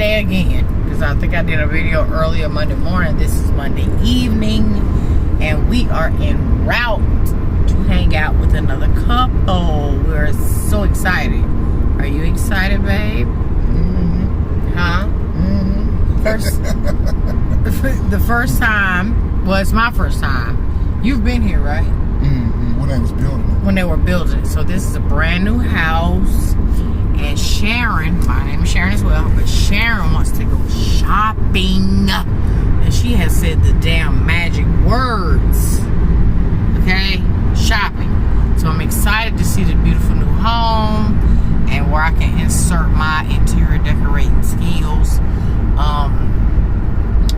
Monday again, because I think I did a video earlier Monday morning. This is Monday evening, and we are en route to hang out with another couple. We're so excited. Are you excited, babe? Mm-hmm. Huh? Mm-hmm. The first time, well, it's my first time. You've been here, right? Mm-hmm. When they was building it. When they were building it. So this is a brand new house. And Sharon, my name is Sharon as well, but Sharon wants to go shopping. And she has said the damn magic words. Okay? Shopping. So I'm excited to see the beautiful new home and where I can insert my interior decorating skills.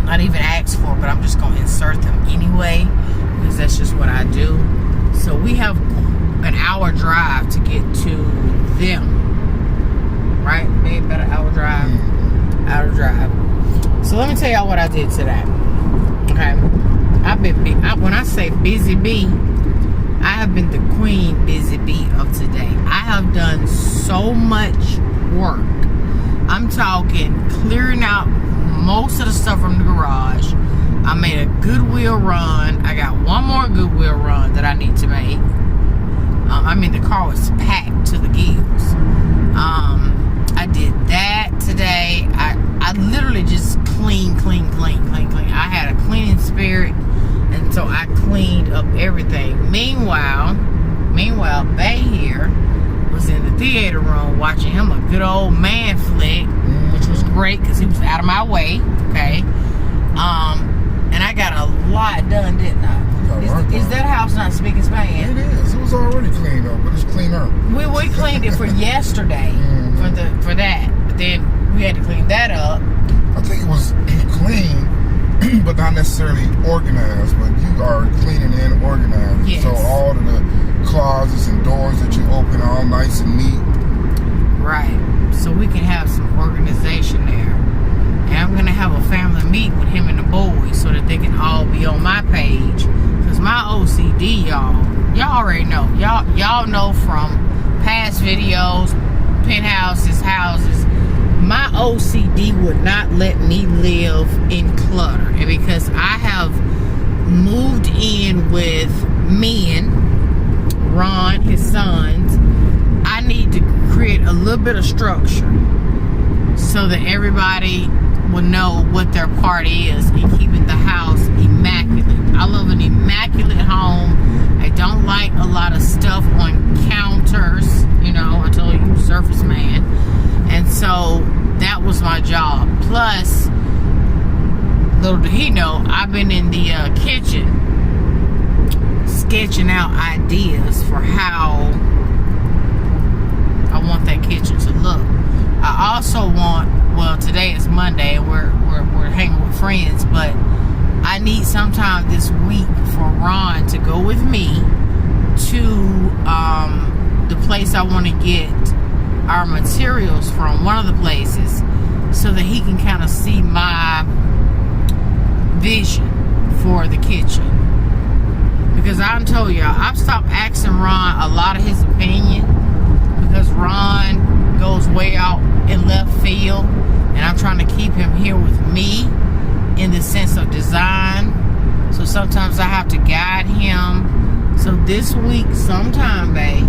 Not even asked for, but I'm just going to insert them anyway, because that's just what I do. So we have an hour drive to get to them. Right? Maybe about an hour drive. Hour drive. So let me tell y'all what I did today. Okay? I've been big. When I say busy bee, I have been the queen busy bee of today. I have done so much work. I'm talking clearing out most of the stuff from the garage. I made a Goodwill run. I got one more Goodwill run that I need to make. I mean, the car was packed to the gills. I did that today. I literally just clean. I had a cleaning spirit, and so I cleaned up everything. Meanwhile, Bay here was in the theater room watching him a good old man flick, which was great because he was out of my way. Okay, and I got a lot done, didn't I? Is that house not speaking Spanish? It is. It was already cleaned up, but it's cleaner. We cleaned it for yesterday for that, but then we had to clean that up. I think it was clean, but not necessarily organized. But you are cleaning and organized. Yes. So all of the closets and doors that you open are all nice and neat. Right. So we can have some organization there. And I'm going to have a family meet with him and the boys so that they can all be on my page. Because my OCD, y'all already know. Y'all know from past videos, penthouses, houses. My OCD would not let me live in clutter. And because I have moved in with men, Ron, his sons, I need to create a little bit of structure so that everybody will know what their part is in keeping the house immaculate. I love an immaculate home. I don't like a lot of stuff on counters. You know, I told you, surface man. And so that was my job. Plus, little did he know, I've been in the kitchen sketching out ideas for how I want that kitchen to look. I also want, well, today is Monday and we're hanging with friends, but I need sometime this week for Ron to go with me to the place I want to get our materials from, one of the places, so that he can kind of see my vision for the kitchen. Because I told y'all, I've stopped asking Ron a lot of his opinion, because Ron goes way out in left field, and I'm trying to keep him here with me in the sense of design. So sometimes I have to guide him. So this week sometime, babe,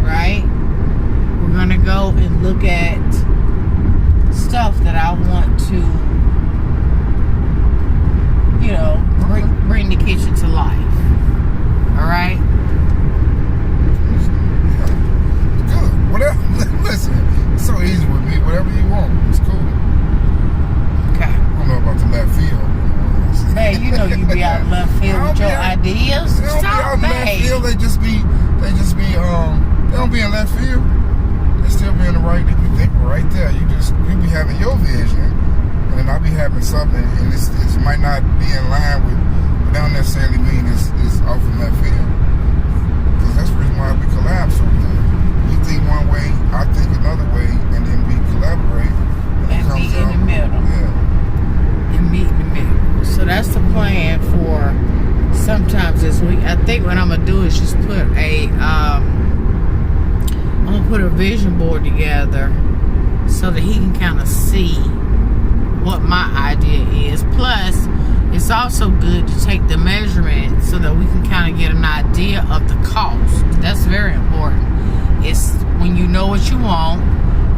right, we're gonna go and look at stuff that I want to, you know, bring the kitchen to life. All right. Good. Whatever. Listen, it's so easy with me. Whatever you want, it's cool. Okay. I don't know about the left field. Hey, you know you be out of left field with your ideas. They don't be out in left field. They don't be in left field. They still be in the right. They be right there. You be having your vision, and then I be having something, and it might not be in line with. But that don't necessarily mean it's off in left field. Because that's the reason why we collab so good. You think one way, I think another way, and then we collaborate. And meet in the middle. Yeah. And meet in the middle. So that's the plan for sometimes this week. I think what I'm gonna do is just put I'm gonna put a vision board together so that he can kind of see it's also good to take the measurement so that we can kind of get an idea of the cost. That's very important. It's when you know what you want,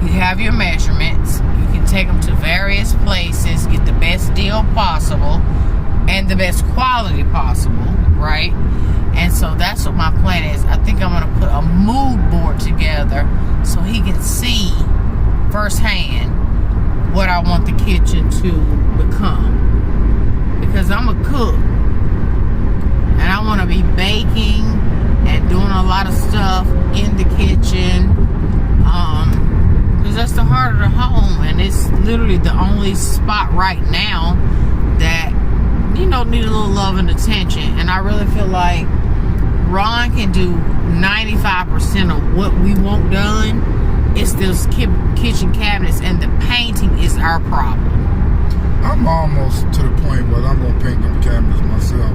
you have your measurements, you can take them to various places, get the best deal possible and the best quality possible, right? And so that's what my plan is. I think I'm going to put a mood board together so he can see firsthand what I want the kitchen to become. Because I'm a cook and I want to be baking and doing a lot of stuff in the kitchen, because that's the heart of the home, and it's literally the only spot right now that, you know, need a little love and attention. And I really feel like Ron can do 95% of what we want done. It's those kitchen cabinets, and the painting is our problem. I'm almost to the point where I'm gonna paint them cabinets myself.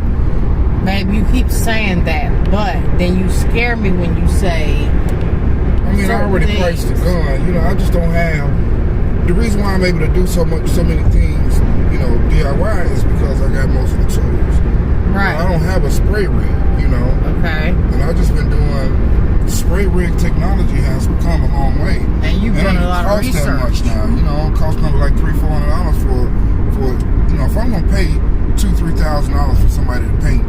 Babe, you keep saying that, but then you scare me when you say. I mean, I already priced the gun. You know, I just don't have. The reason why I'm able to do so many things, you know, DIY is because I got most of the tools. Right. You know, I don't have a spray rig, you know. Okay. And I've just been doing. Spray rig technology has come a long way. And you've done a lot of research. It don't cost that much now. You know, it costs probably like $300-400 for you know, if I'm gonna pay $2,000-3,000 for somebody to paint,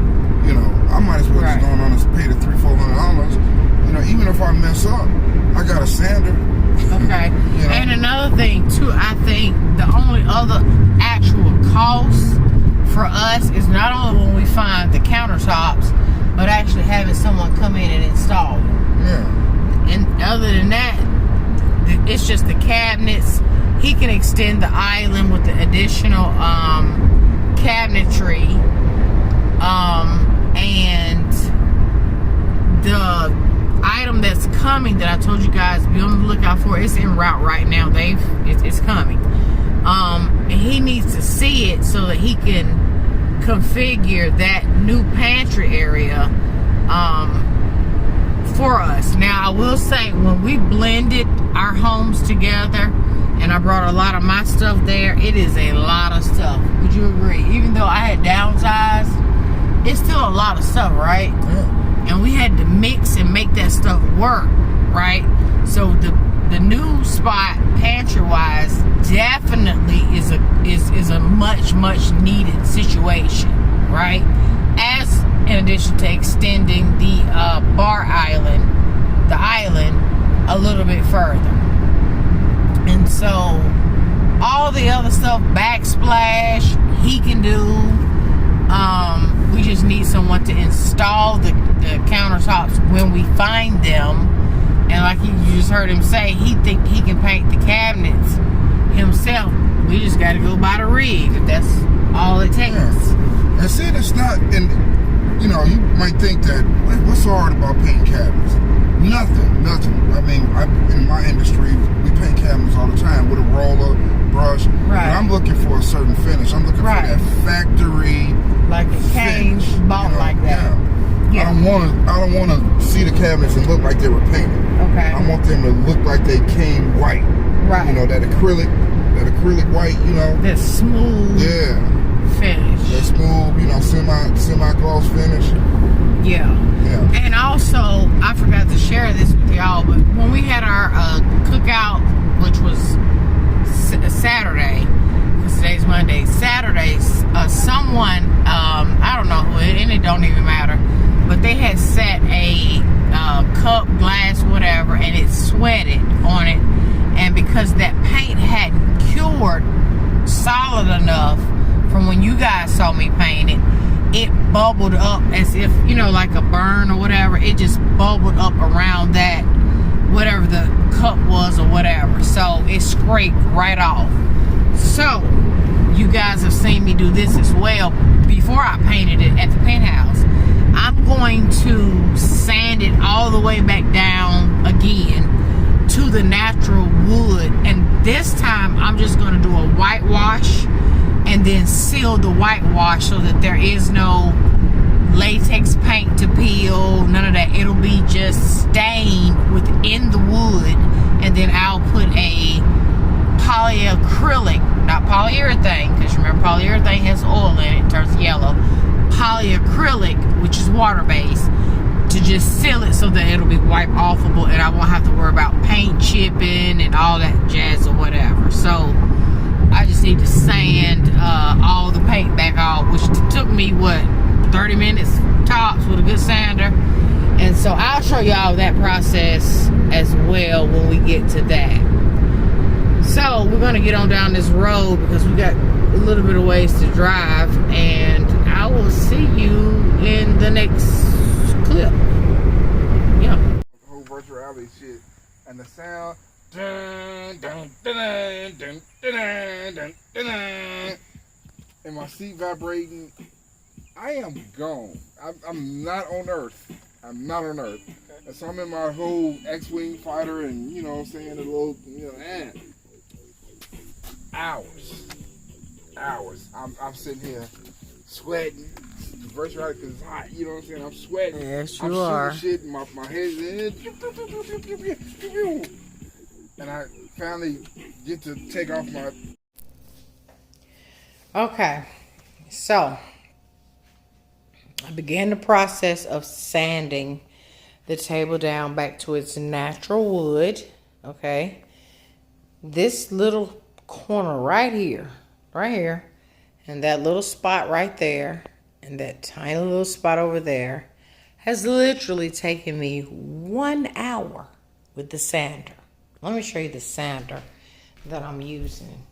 you know, I might as well just go on and pay the $300-400. You know, even if I mess up, I got a sander. Okay. You know? And another thing too, I think the only other actual cost for us is not only when we find the countertops, but actually having someone come in and install them. Yeah. And other than that, it's just the cabinets. He can extend the island with the additional cabinetry, and the item that's coming that I told you guys be on the lookout for. It's en route right now. It's coming. And he needs to see it so that he can configure that new pantry area for us. Now I will say, when we blended our homes together and I brought a lot of my stuff there, it is a lot of stuff. Would you agree? Even though I had downsized, it's still a lot of stuff, right? Yeah. And we had to mix and make that stuff work, right? So the new spot, pantry wise, definitely is a much needed situation, right? As in addition to extending the bar island, the island, a little bit further. And so all the other stuff, backsplash, he can do. We just need someone to install the countertops when we find them. And like you just heard him say, he think he can paint the cabinets himself. We just got to go buy the rig, if that's all it takes. Yeah. And see, it's not, and you know, you might think that, what's so hard about painting cabinets? Nothing. I mean, in my industry, we paint cabinets all the time with a roller, brush. Right. But I'm looking for a certain finish. I'm looking for that factory, like a cane bought, you know, like that. Yeah. I don't want to see the cabinets and look like they were painted. Okay. I want them to look like they came white. Right. You know, that acrylic white, you know. That smooth finish. That smooth, you know, semi-gloss finish. Yeah. And also, I forgot to share this with y'all, but when we had our cookout, which was Saturday, because today's Monday, Saturdays, someone, I don't know who, and it don't even matter, but they had set a cup, glass, whatever, and it sweated on it. And because that paint hadn't cured solid enough from when you guys saw me paint it, it bubbled up as if, you know, like a burn or whatever. It just bubbled up around that, whatever the cup was or whatever. So it scraped right off. So you guys have seen me do this as well before I painted it at the penthouse. I'm going to sand it all the way back down again to the natural wood, and this time I'm just going to do a whitewash and then seal the whitewash so that there is no latex paint to peel, none of that. It'll be just stained within the wood, and then I'll put a polyacrylic, not polyurethane, because remember alcohol. Everything has oil in it. It turns yellow. Polyacrylic, which is water-based, to just seal it so that it'll be wipe offable and I won't have to worry about paint chipping and all that jazz or whatever. So I just need to sand all the paint back off, which took me, what, 30 minutes tops with a good sander. And so I'll show y'all that process as well when we get to that. So we're going to get on down this road because we got a little bit of ways to drive, and I will see you in the next clip. Yeah. The whole virtual reality shit and the sound. Dun, dun, dun, dun, dun, dun, dun, dun, and my seat vibrating. I am gone. I'm not on Earth. I'm not on Earth. Okay. And so I'm in my whole X-Wing fighter and, you know what I'm saying, the little, hours. I'm sitting here sweating. Virtual reality because it's hot, you know what I'm saying? I'm sweating. Yes, I'm you are. shit, and my head's in. And I finally get to take off my... Okay, so I began the process of sanding the table down back to its natural wood. Okay, this little corner right here, and that little spot right there, and that tiny little spot over there has literally taken me 1 hour with the sander. Let me show you the sander that I'm using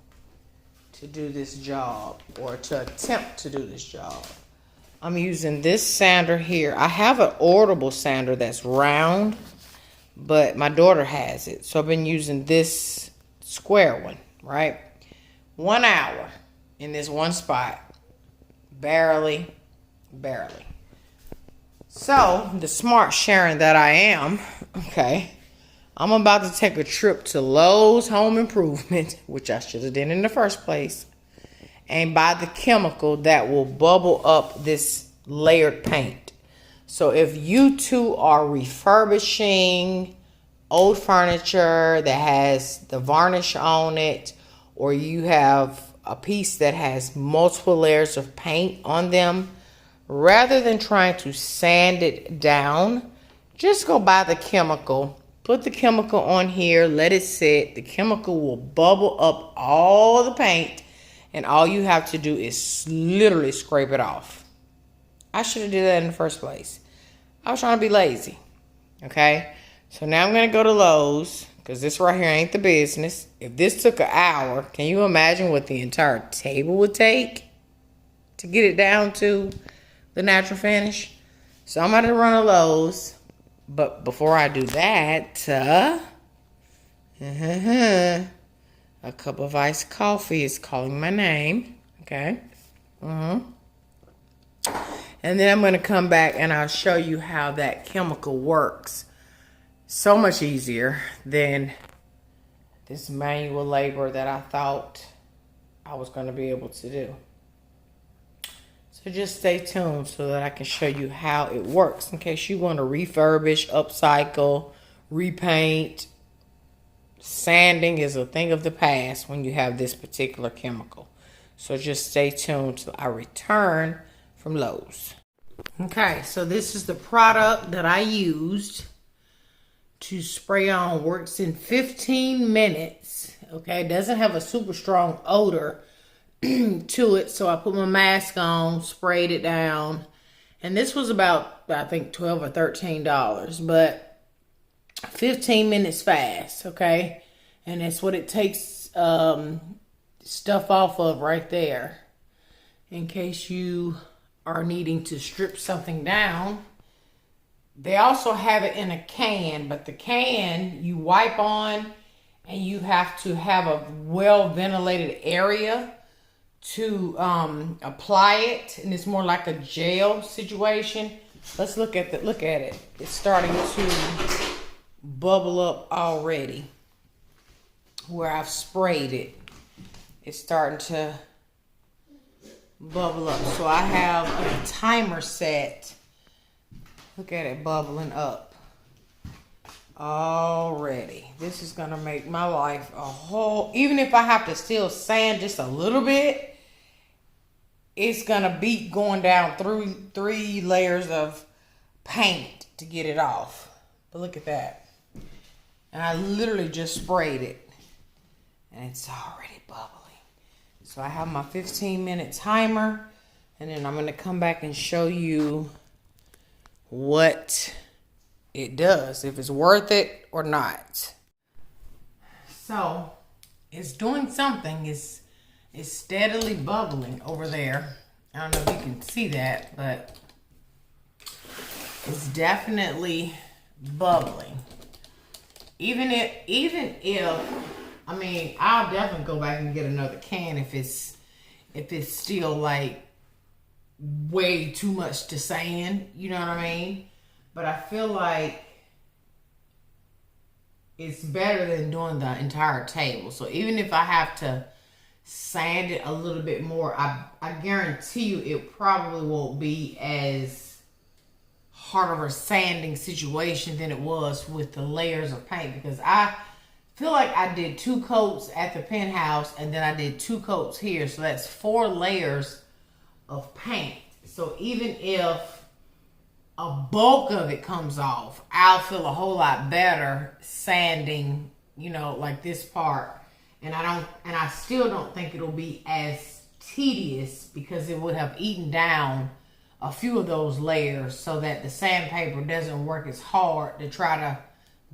to do this job, or to attempt to do this job. I'm using this sander here. I have an audible sander that's round, but my daughter has it. So I've been using this square one, right? 1 hour in this one spot. Barely. So, the smart Sharon that I am, okay, I'm about to take a trip to Lowe's Home Improvement, which I should have done in the first place, and buy the chemical that will bubble up this layered paint. So if you two are refurbishing old furniture that has the varnish on it, or you have a piece that has multiple layers of paint on them, rather than trying to sand it down, just go buy the chemical. Put the chemical on here, let it sit. The chemical will bubble up all the paint, and all you have to do is literally scrape it off. I should have did that in the first place. I was trying to be lazy. Okay? So now I'm going to go to Lowe's, because this right here ain't the business. If this took an hour, can you imagine what the entire table would take to get it down to the natural finish? So I'm going to run to Lowe's. But before I do that, a cup of iced coffee is calling my name. Okay. And then I'm going to come back and I'll show you how that chemical works. So much easier than this manual labor that I thought I was going to be able to do. So just stay tuned so that I can show you how it works in case you want to refurbish, upcycle, repaint. Sanding is a thing of the past when you have this particular chemical. So just stay tuned till I return from Lowe's. Okay, so this is the product that I used to spray on. Works in 15 minutes. Okay, it doesn't have a super strong odor to it, so I put my mask on, sprayed it down, and this was about, I think, $12 or $13, but 15 minutes fast. Okay, and that's what it takes stuff off of right there, in case you are needing to strip something down. They also have it in a can, but the can you wipe on, and you have to have a well ventilated area to apply it, and it's more like a gel situation. Let's look at it. It's starting to bubble up already where I've sprayed it. It's starting to bubble up. So I have a timer set. Look at it bubbling up already. This is gonna make my life a whole, even if I have to still sand just a little bit, it's gonna be going down through 3 layers of paint to get it off. But look at that. And I literally just sprayed it. And it's already bubbling. So I have my 15-minute timer. And then I'm going to come back and show you what it does. If it's worth it or not. So it's doing something. It's steadily bubbling over there. I don't know if you can see that, but it's definitely bubbling. Even if I mean, I'll definitely go back and get another can if it's still like way too much to sand, you know what I mean? But I feel like it's better than doing the entire table. So even if I have to sand it a little bit more, I guarantee you it probably won't be as hard of a sanding situation than it was with the layers of paint, because I feel like I did 2 coats at the penthouse and then I did 2 coats here. So that's 4 layers of paint. So even if a bulk of it comes off, I'll feel a whole lot better sanding, you know, like this part. And I still don't think it'll be as tedious because it would have eaten down a few of those layers so that the sandpaper doesn't work as hard to try to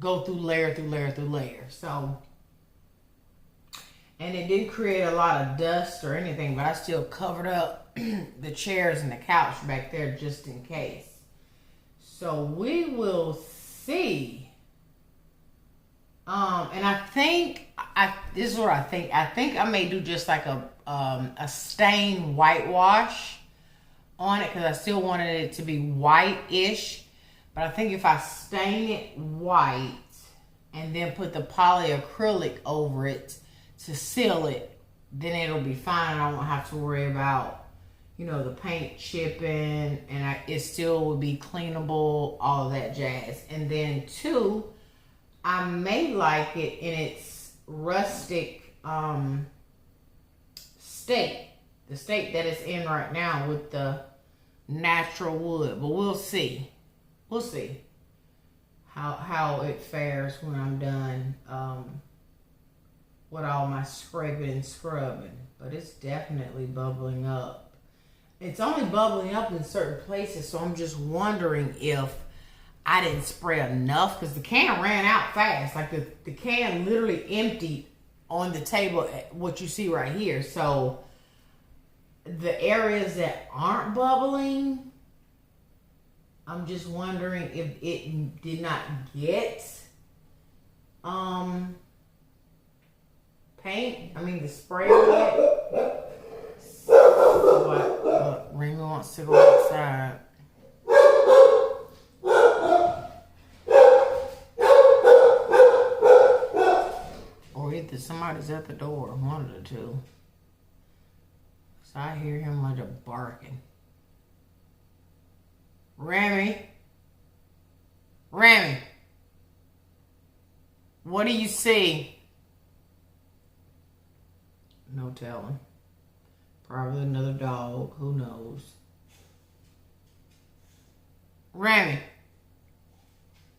go through layer through layer through layer. So, and it didn't create a lot of dust or anything, but I still covered up the chairs and the couch back there just in case. So we will see. And I think this is what I think. I think I may do just like a stain whitewash on it because I still wanted it to be white-ish. But I think if I stain it white and then put the polyacrylic over it to seal it, then it'll be fine. I won't have to worry about, you know, the paint chipping, and it still would be cleanable, all of that jazz. And then 2, I may like it in its rustic state, the state that it's in right now with the natural wood. But we'll see. We'll see how it fares when I'm done with all my scraping and scrubbing. But it's definitely bubbling up. It's only bubbling up in certain places, so I'm just wondering if I didn't spray enough, because the can ran out fast. Like the can literally emptied on the table, what you see right here. So the areas that aren't bubbling, I'm just wondering if it did not get paint. I mean the spray yet. So Remy wants to go outside. Or either somebody's at the door, one of the two. So I hear him like a barking. Remy. Remy. What do you see? No telling. Probably another dog. Who knows? Remy.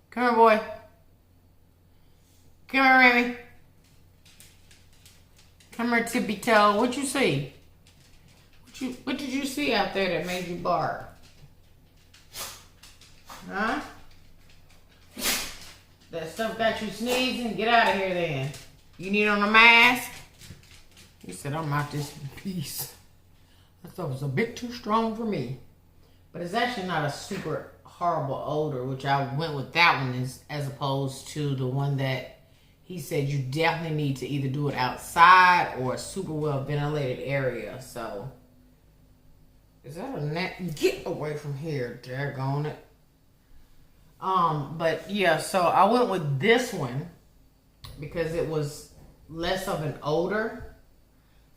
Come here, boy. Come here, Remy. Come here, tippy toe. What you see? What did you see out there that made you bark? Huh? That stuff got you sneezing? Get out of here then. You need on a mask? He said, I'm out this piece. That stuff was a bit too strong for me. But it's actually not a super horrible odor, which I went with that one as opposed to the one that he said you definitely need to either do it outside or a super well ventilated area. So, is that a net? Get away from here, daggone it. But yeah, so I went with this one because it was less of an odor.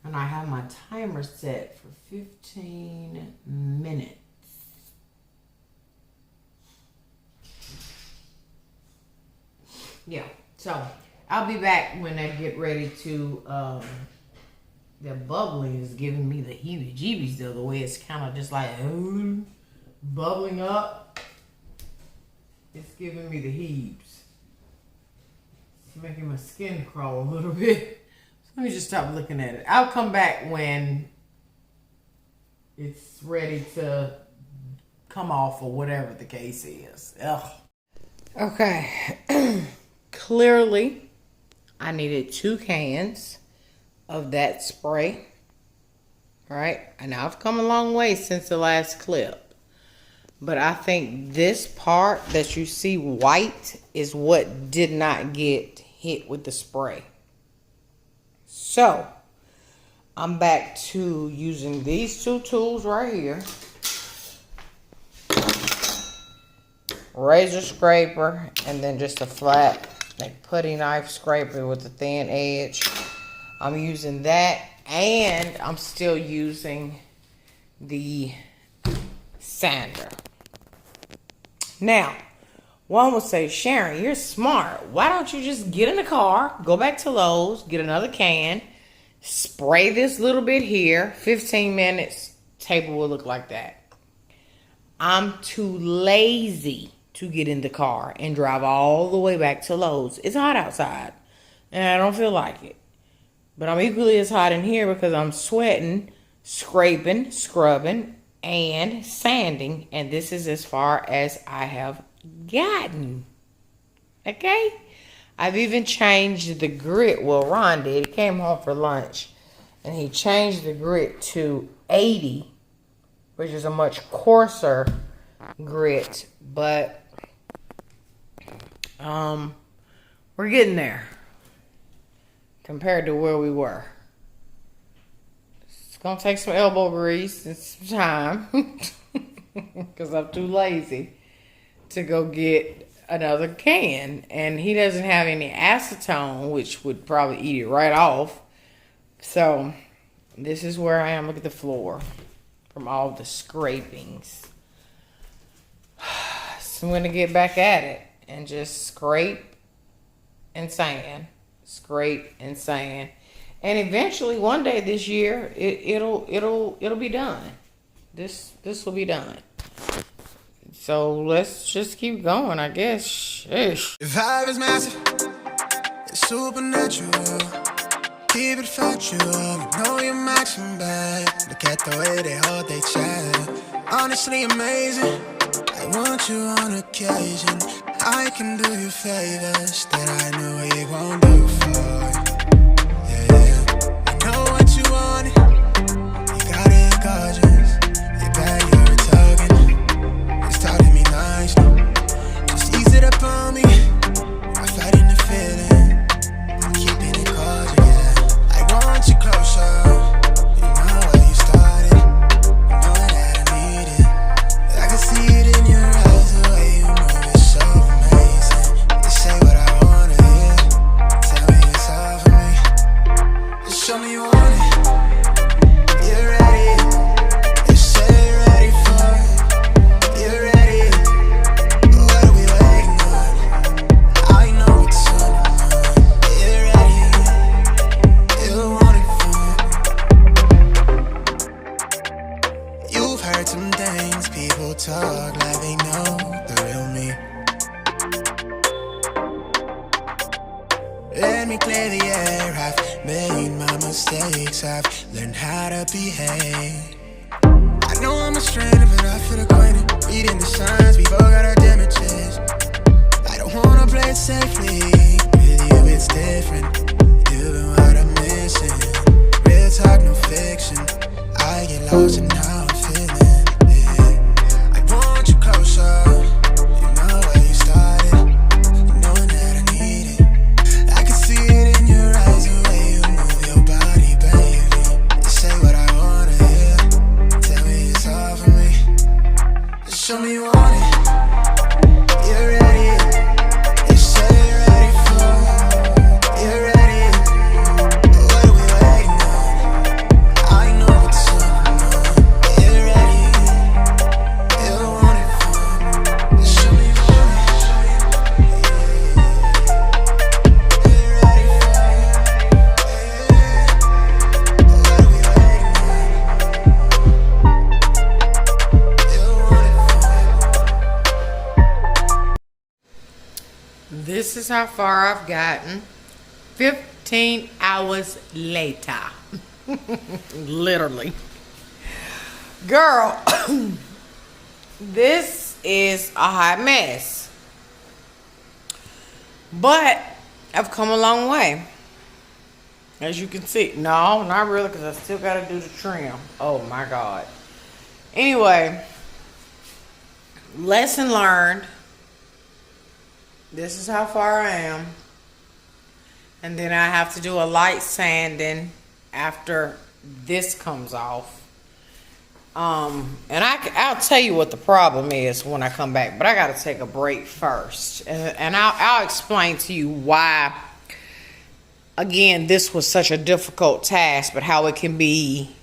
And I have my timer set for 15 minutes. Yeah, so I'll be back when I get ready to That bubbling is giving me the heebie-jeebies though. The way it's kind of just like bubbling up. It's giving me the heaves. It's making my skin crawl a little bit. So let me just stop looking at it. I'll come back when it's ready to come off or whatever the case is. Ugh. Okay. Clearly, I needed 2 cans of that spray. Right? And I've come a long way since the last clip. But I think this part that you see white is what did not get hit with the spray. So, I'm back to using these 2 tools right here. Razor scraper and then just a flat like putty knife scraper with a thin edge. I'm using that, and I'm still using the sander. Now, one would say, Sharon, you're smart. Why don't you just get in the car, go back to Lowe's, get another can, spray this little bit here, 15 minutes, table will look like that. I'm too lazy to get in the car and drive all the way back to Lowe's. It's hot outside, and I don't feel like it. But I'm equally as hot in here because I'm sweating, scraping, scrubbing, and sanding. And this is as far as I have gotten. Okay? I've even changed the grit. Well, Ron did. He came home for lunch. And he changed the grit to 80. Which is a much coarser grit. But we're getting there. Compared to where we were. It's going to take some elbow grease and some time. Because I'm too lazy to go get another can. And he doesn't have any acetone, which would probably eat it right off. So, this is where I am. Look at the floor. From all the scrapings. So, I'm going to get back at it. And just scrape and sand. Scrape and sand, and eventually one day this year it'll be done. This will be done. So let's just keep going, I guess. Sheesh. Your vibe is massive, it's supernatural. Keep it factual, you know you're maxing back. Look at the way they hold they chat. Honestly amazing, I want you on occasion. I can do you favors that I know you won't do for you. Yeah, I know what you want. You got it gorgeous. You bet you're talking. It's talking me nicely. Just ease it up on me. I'm fighting the feeling. I'm keeping it cordial. Yeah, I want you closer. You know where you started. You know that I need it. I can see it in your eyes the way you move it so. Say what I wanna hear. Tell me it's all for me. Just show me you want it. You're ready. You say you're ready for it. You're ready. What are we waiting on? I know it's on your mind. You're ready. You want it for. You've heard some things people talk like they know the real me. Let me clear the air, I've made my mistakes, I've learned how to behave. I know I'm a stranger, but I feel acquainted. Reading the signs, we've all got our damages. I don't wanna play it safely. With you it's different, you've been what I'm missing. Real talk, no fiction. I get lost in how I'm feeling, yeah. I want you closer. You know where you started. Knowing that I need it. See it in your eyes, the way you move your body, baby. You say what I wanna hear. Tell me it's all for me. Just show me you want it. You're ready. You say you're ready for it. You're ready. What are we waiting on? I know what's on your mind. this is how far I've gotten. 15 hours later. Literally. Girl, this is a hot mess. But I've come a long way. As you can see. No, not really, because I still got to do the trim. Oh my God. Anyway, lesson learned. This is how far I am. And then I have to do a light sanding after this comes off. And I'll tell you what the problem is when I come back, but I got to take a break first. And I'll explain to you why, again, this was such a difficult task, but how it can be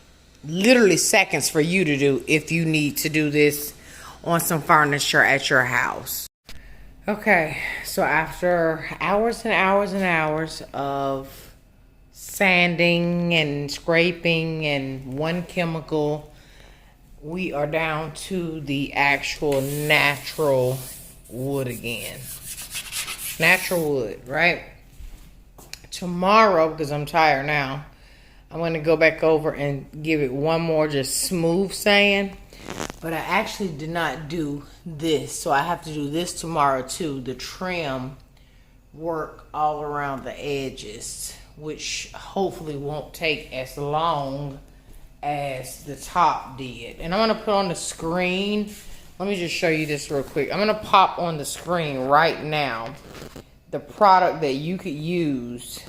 literally seconds for you to do if you need to do this on some furniture at your house. Okay, so after hours and hours and hours of sanding and scraping and one chemical, we are down to the actual natural wood again. Natural wood, right? Tomorrow, because I'm tired now, I'm going to go back over and give it one more just smooth sand. But I actually did not do this, so I have to do this tomorrow too. The trim work all around the edges, which hopefully won't take as long as the top did. And I'm going to put on the screen. Let me just show you this real quick. I'm going to pop on the screen right now the product that you could use,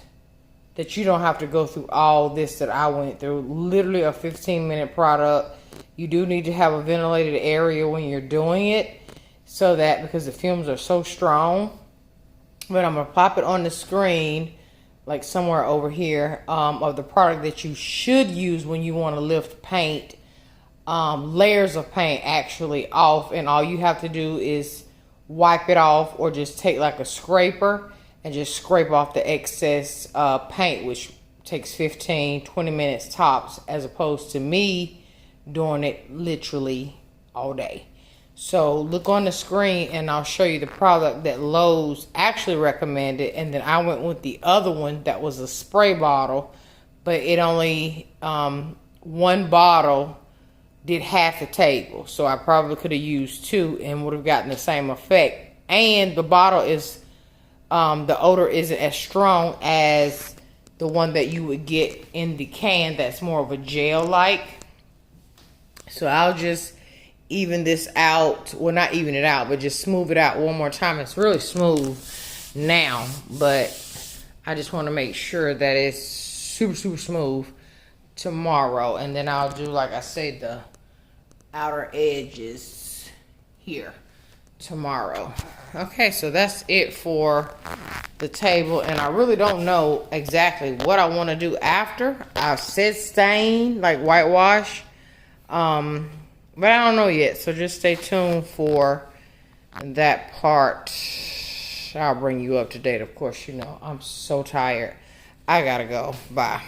that you don't have to go through all this that I went through. Literally a 15-minute product. You do need to have a ventilated area when you're doing it, so that, because the fumes are so strong. But I'm going to pop it on the screen, like somewhere over here, of the product that you should use when you want to lift paint, layers of paint actually off, and all you have to do is wipe it off, or just take like a scraper and just scrape off the excess paint, which takes 15-20 minutes tops, as opposed to me doing it literally all day. So look on the screen and I'll show you the product that Lowe's actually recommended. And then I went with the other one that was a spray bottle, but it only, one bottle did half the table. So I probably could have used two and would have gotten the same effect. And the bottle is, the odor isn't as strong as the one that you would get in the can that's more of a gel-like. So I'll just even this out. Well, not even it out, but just smooth it out one more time. It's really smooth now, but I just want to make sure that it's super, super smooth tomorrow. And then I'll do, like I said, the outer edges here tomorrow. Okay, so that's it for the table. And I really don't know exactly what I want to do after. I've said stain, like whitewash. But I don't know yet, so just stay tuned for that part. I'll bring you up to date. Of course, you know, I'm so tired. I gotta go. Bye.